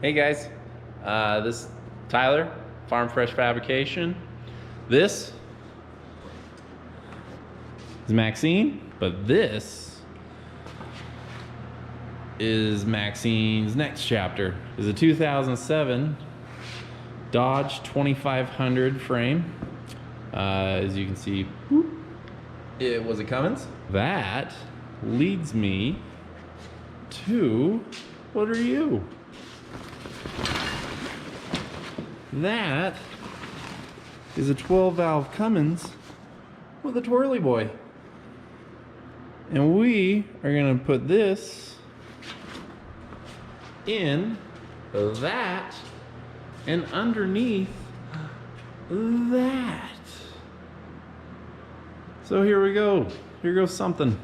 Hey guys, this is Tyler, Farm Fresh Fabrication. This is Maxine, but this is Maxine's next chapter. It's a 2007 Dodge 2500 frame. As you can see, it was a Cummins. That leads me to, what are you? That is a 12-valve Cummins with a twirly boy. And we are going to put this in that and underneath that. So here we go. Here goes something.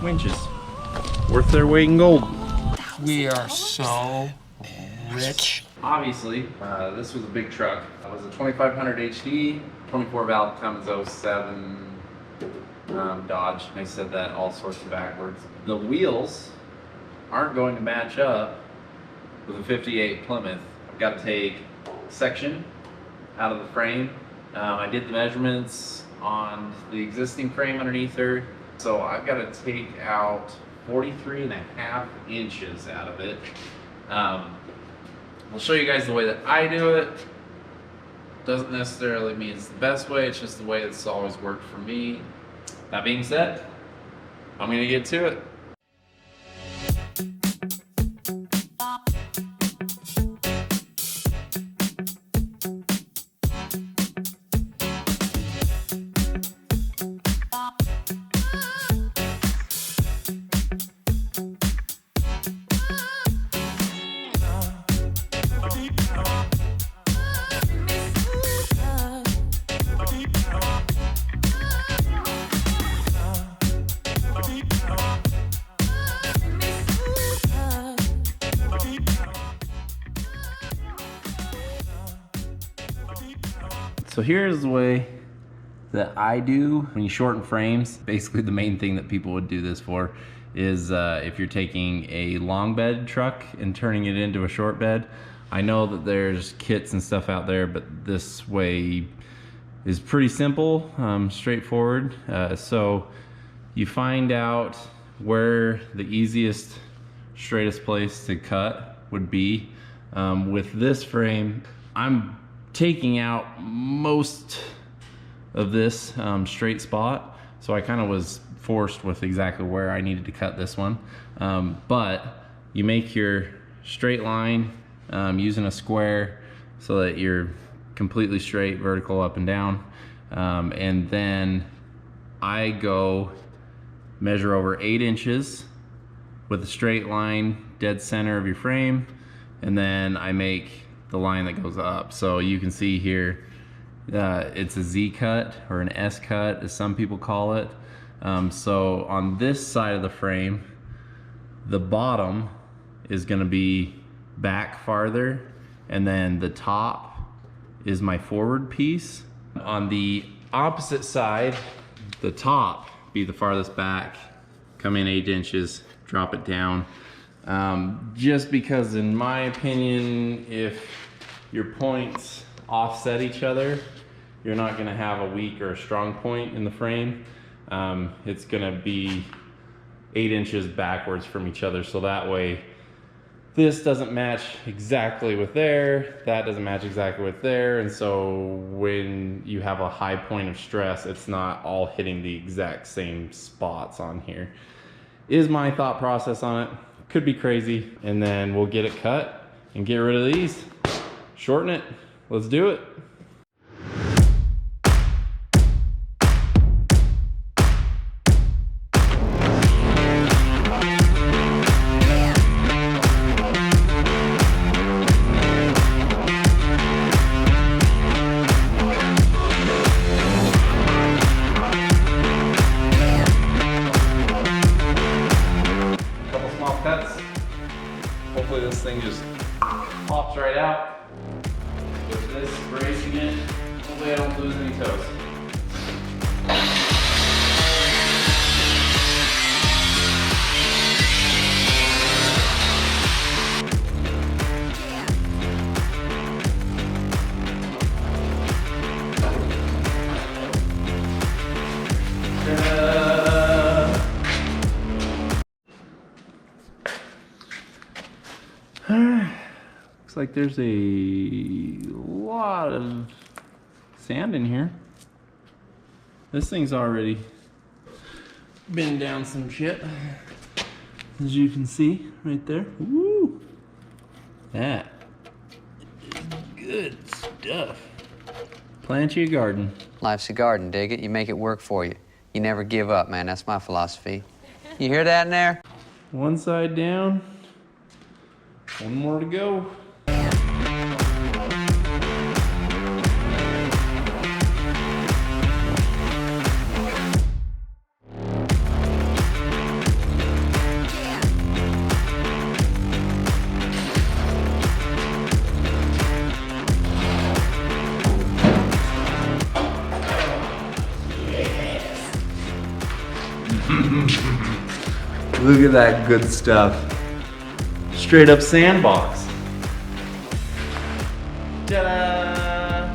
Winches. Worth their weight in gold. We are so rich. Obviously, this was a big truck. It was a 2500 HD, 24-valve Cummins 07 Dodge. I said that all sorts of backwards. The wheels aren't going to match up with a 58 Plymouth. I've got to take section out of the frame. I did the measurements on the existing frame underneath her. So I've got to take out 43.5 inches out of it. I'll show you guys the way that I do it. Doesn't necessarily mean it's the best way, it's just the way that's always worked for me. That being said, I'm gonna get to it. So here's the way that I do when you shorten frames. Basically the main thing that people would do this for is if you're taking a long bed truck and turning it into a short bed. I know that there's kits and stuff out there, but this way is pretty simple, straightforward. So you find out where the easiest, straightest place to cut would be. With this frame, I'm taking out most of this straight spot, so I kind of was forced with exactly where I needed to cut this one. But you make your straight line using a square so that you're completely straight, vertical up and down. And then I go measure over 8 inches with a straight line dead center of your frame, and then I make the line that goes up. So you can see here, it's a Z cut or an S cut as some people call it. So on this side of the frame, the bottom is gonna be back farther, and then the top is my forward piece. On the opposite side, the top be the farthest back, come in 8 inches, drop it down. Just because in my opinion, if your points offset each other, you're not gonna have a weak or a strong point in the frame. It's gonna be 8 inches backwards from each other, so that way this doesn't match exactly with there, that doesn't match exactly with there, and so when you have a high point of stress, it's not all hitting the exact same spots on here. Is my thought process on it. Could be crazy, and then we'll get it cut and get rid of these, shorten it. Let's do it. Hopefully this thing just pops right out. With this bracing it, hopefully I don't lose any toes. Looks like there's a lot of sand in here. This thing's already been down some shit, as you can see right there. Woo! That is good stuff. Plant you a garden. Life's a garden, dig it? You make it work for you. You never give up, man. That's my philosophy. You hear that in there? One side down. One more to go. Look at that good stuff. Straight up sandbox. Ta-da!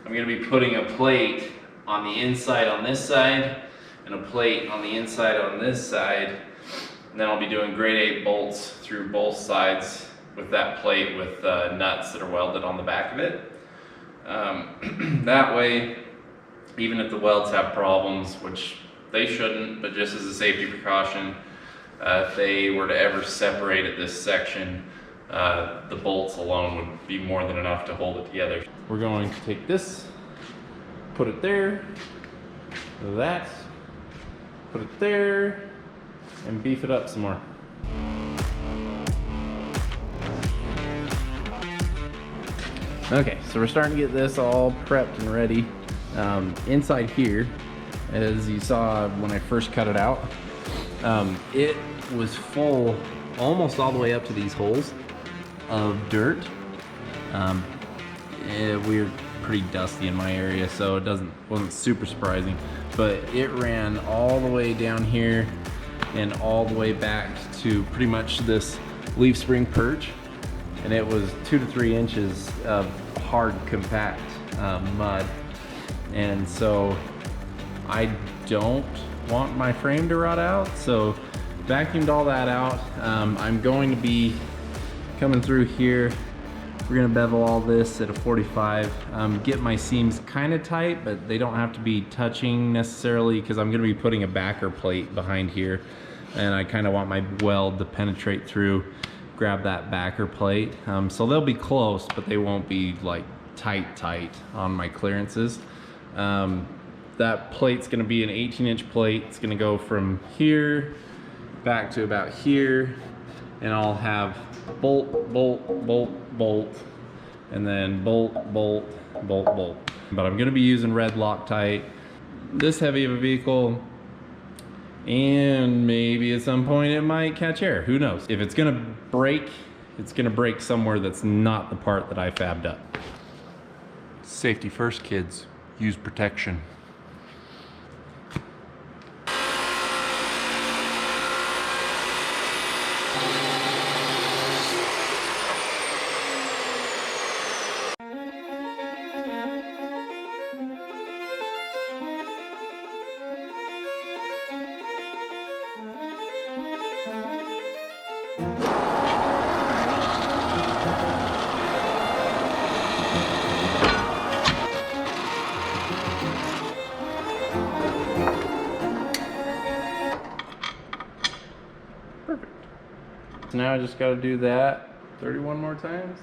I'm gonna be putting a plate on the inside on this side and a plate on the inside on this side. And then I'll be doing grade 8 bolts through both sides with that plate with nuts that are welded on the back of it. That way, even if the welds have problems, which they shouldn't, but just as a safety precaution, if they were to ever separate at this section, the bolts alone would be more than enough to hold it together. We're going to take this, put it there, that, put it there, and beef it up some more. Okay, so we're starting to get this all prepped and ready. Inside here, as you saw when I first cut it out, it was full almost all the way up to these holes of dirt. We're pretty dusty in my area, so it wasn't super surprising. But it ran all the way down here and all the way back to pretty much this leaf spring perch, and it was 2 to 3 inches of hard, compact mud. And so I don't want my frame to rot out, so vacuumed all that out. I'm going to be coming through here. We're gonna bevel all this at a 45, get my seams kind of tight, but they don't have to be touching necessarily, because I'm gonna be putting a backer plate behind here, and I kind of want my weld to penetrate through, grab that backer plate. So they'll be close, but they won't be like tight on my clearances. That plate's gonna be an 18-inch plate. It's gonna go from here back to about here, and I'll have bolt, bolt, bolt, bolt, and then bolt, bolt, bolt, bolt. But I'm gonna be using red Loctite. This heavy of a vehicle, and maybe at some point it might catch air, who knows. If it's gonna break, it's gonna break somewhere that's not the part that I fabbed up. Safety first, kids. Use protection. So now I just got to do that 31 more times.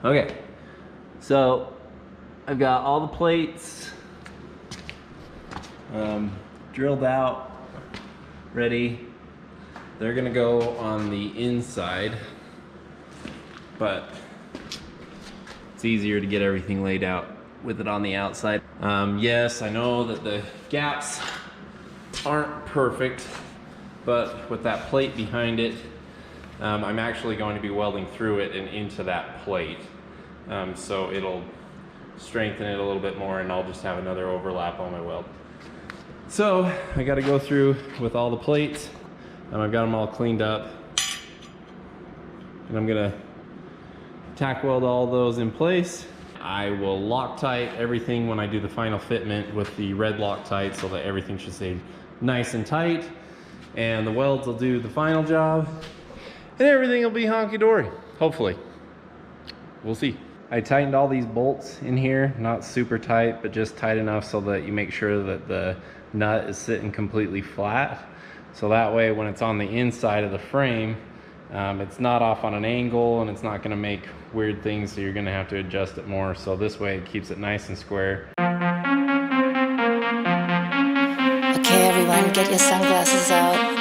Okay, so I've got all the plates drilled out, ready. They're gonna go on the inside, but it's easier to get everything laid out with it on the outside. Yes, I know that the gaps aren't perfect, but with that plate behind it, I'm actually going to be welding through it and into that plate. So it'll strengthen it a little bit more, and I'll just have another overlap on my weld. So I got to go through with all the plates. I've got them all cleaned up, and I'm gonna tack weld all those in place. I will Loctite everything when I do the final fitment with the red Loctite, so that everything should stay nice and tight, and the welds will do the final job, and everything will be honky-dory, hopefully. We'll see. I tightened all these bolts in here, not super tight, but just tight enough so that you make sure that the nut is sitting completely flat. So that way when it's on the inside of the frame, it's not off on an angle and it's not gonna make weird things, so you're gonna have to adjust it more. So this way it keeps it nice and square. Okay, everyone, get your sunglasses out.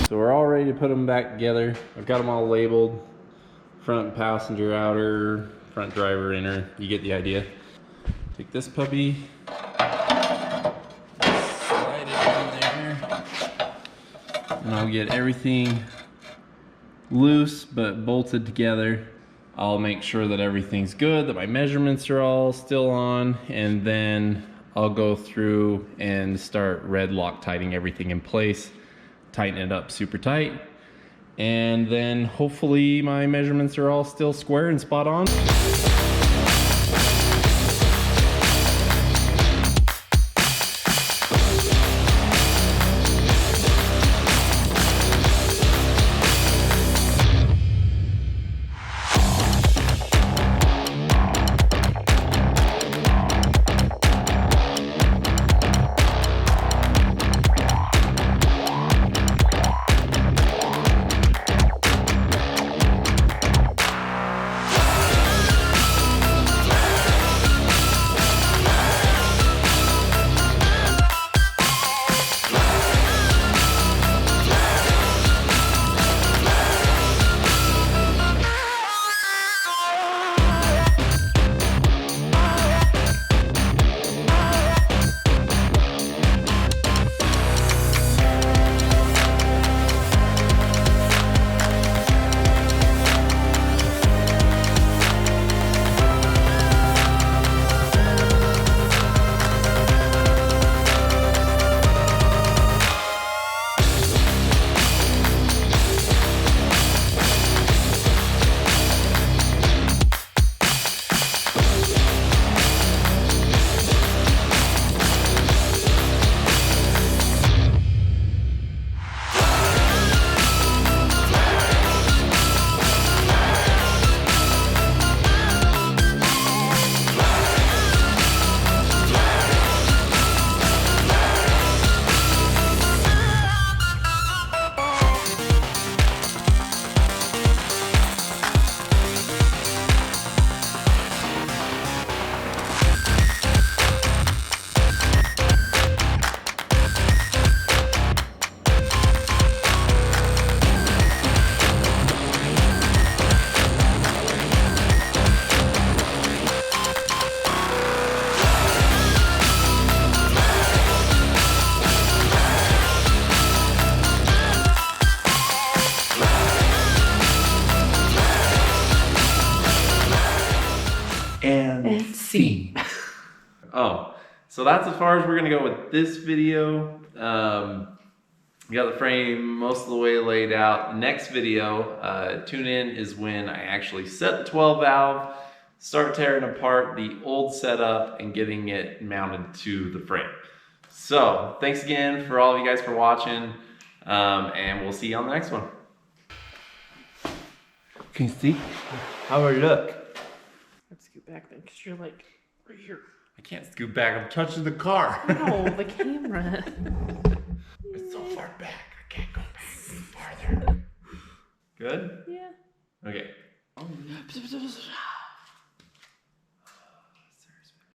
So we're all ready to put them back together. I've got them all labeled. Front passenger outer, front driver inner. You get the idea. Take this puppy, slide it in there, and I'll get everything loose but bolted together. I'll make sure that everything's good, that my measurements are all still on, and then I'll go through and start red Loctiting everything in place. Tighten it up super tight, and then hopefully my measurements are all still square and spot on. And scene. Oh, so that's as far as we're gonna go with this video. We got the frame most of the way laid out. Next video, tune in, is when I actually set the 12 valve, start tearing apart the old setup and getting it mounted to the frame. So thanks again for all of you guys for watching, and we'll see you on the next one. Can you see how I look? Let's scoot back then, because you're like right here. I can't scoot back. I'm touching the car. No, the camera. It's so far back. I can't go back any farther. Good? Yeah. Okay.